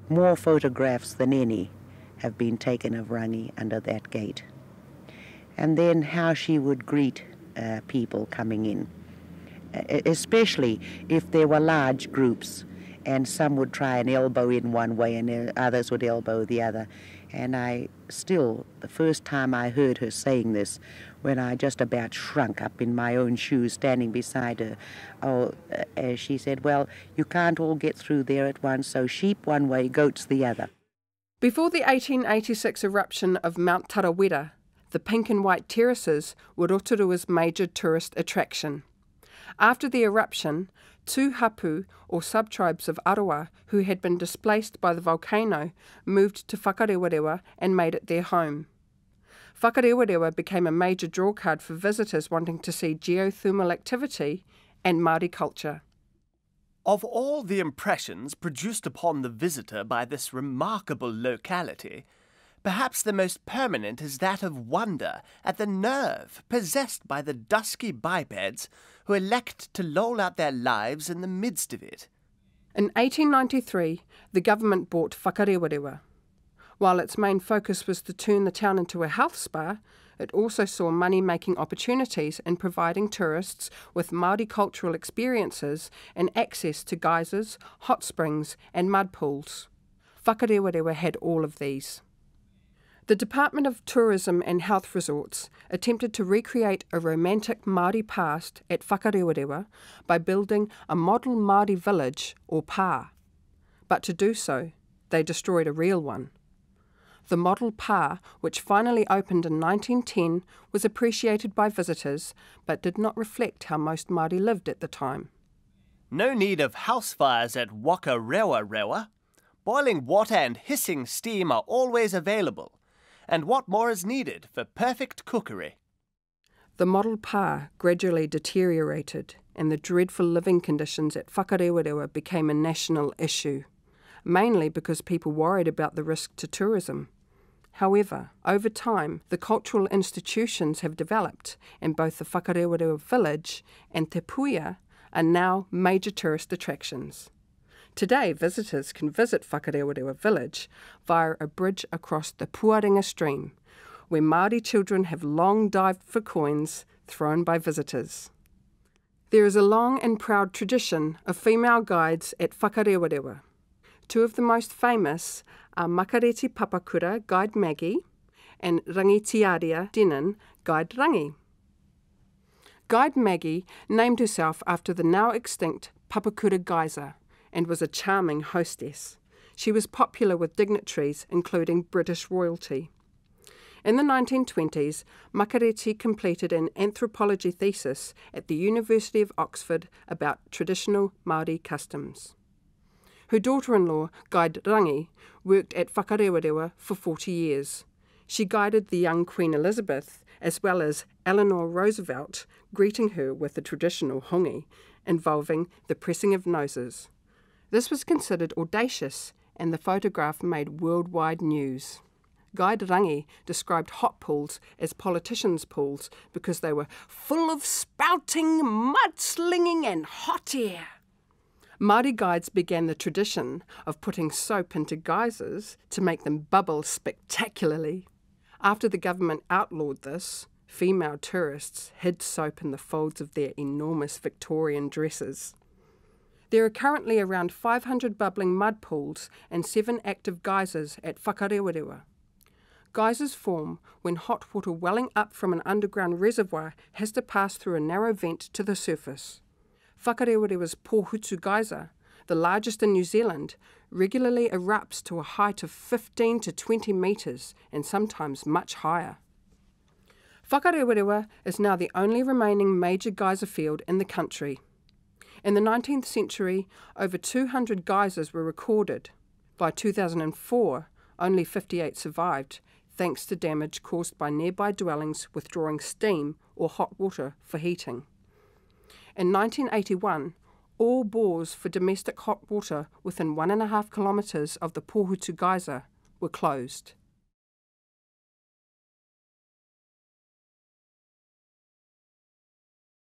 More photographs than any have been taken of Rangi under that gate. And then how she would greet people coming in, especially if there were large groups and some would try and elbow in one way and others would elbow the other. And the first time I heard her saying this, when I just about shrunk up in my own shoes standing beside her, she said, well, you can't all get through there at once, so sheep one way, goats the other. Before the 1886 eruption of Mount Tarawera, the pink and white terraces were Rotorua's major tourist attraction. After the eruption, 2 hapu, or sub-tribes of Arawa, who had been displaced by the volcano, moved to Whakarewarewa and made it their home. Whakarewarewa became a major drawcard for visitors wanting to see geothermal activity and Māori culture. Of all the impressions produced upon the visitor by this remarkable locality, perhaps the most permanent is that of wonder at the nerve possessed by the dusky bipeds who elect to loll out their lives in the midst of it. In 1893, the government bought Whakarewarewa. While its main focus was to turn the town into a health spa, it also saw money-making opportunities in providing tourists with Māori cultural experiences and access to geysers, hot springs and mud pools. Whakarewarewa had all of these. The Department of Tourism and Health Resorts attempted to recreate a romantic Māori past at Whakarewarewa by building a model Māori village, or pā. But to do so, they destroyed a real one. The model pā, which finally opened in 1910, was appreciated by visitors, but did not reflect how most Māori lived at the time. No need of house fires at Whakarewarewa. Boiling water and hissing steam are always available. And what more is needed for perfect cookery? The model pā gradually deteriorated, and the dreadful living conditions at Whakarewarewa became a national issue, mainly because people worried about the risk to tourism. However, over time, the cultural institutions have developed, and both the Whakarewarewa village and tāpoi are now major tourist attractions. Today, visitors can visit Whakarewarewa village via a bridge across the Puarenga stream, where Māori children have long dived for coins thrown by visitors. There is a long and proud tradition of female guides at Whakarewarewa. 2 of the most famous are Makereti Papakura, guide Maggie, and Rangitiaria Dennan, guide Rangi. Guide Maggie named herself after the now extinct Papakura geyser and was a charming hostess. She was popular with dignitaries, including British royalty. In the 1920s, Makereti completed an anthropology thesis at the University of Oxford about traditional Māori customs. Her daughter-in-law, Guide Rangi, worked at Whakarewarewa for 40 years. She guided the young Queen Elizabeth, as well as Eleanor Roosevelt, greeting her with a traditional hongi, involving the pressing of noses. This was considered audacious, and the photograph made worldwide news. Guide Rangi described hot pools as politicians' pools because they were full of spouting, mudslinging and hot air. Māori guides began the tradition of putting soap into geysers to make them bubble spectacularly. After the government outlawed this, female tourists hid soap in the folds of their enormous Victorian dresses. There are currently around 500 bubbling mud pools and 7 active geysers at Whakarewarewa. Geysers form when hot water welling up from an underground reservoir has to pass through a narrow vent to the surface. Whakarewarewa's Pōhutu geyser, the largest in New Zealand, regularly erupts to a height of 15 to 20 metres and sometimes much higher. Whakarewarewa is now the only remaining major geyser field in the country. In the 19th century, over 200 geysers were recorded. By 2004, only 58 survived, thanks to damage caused by nearby dwellings withdrawing steam or hot water for heating. In 1981, all bores for domestic hot water within 1.5 kilometres of the Pōhutu geyser were closed.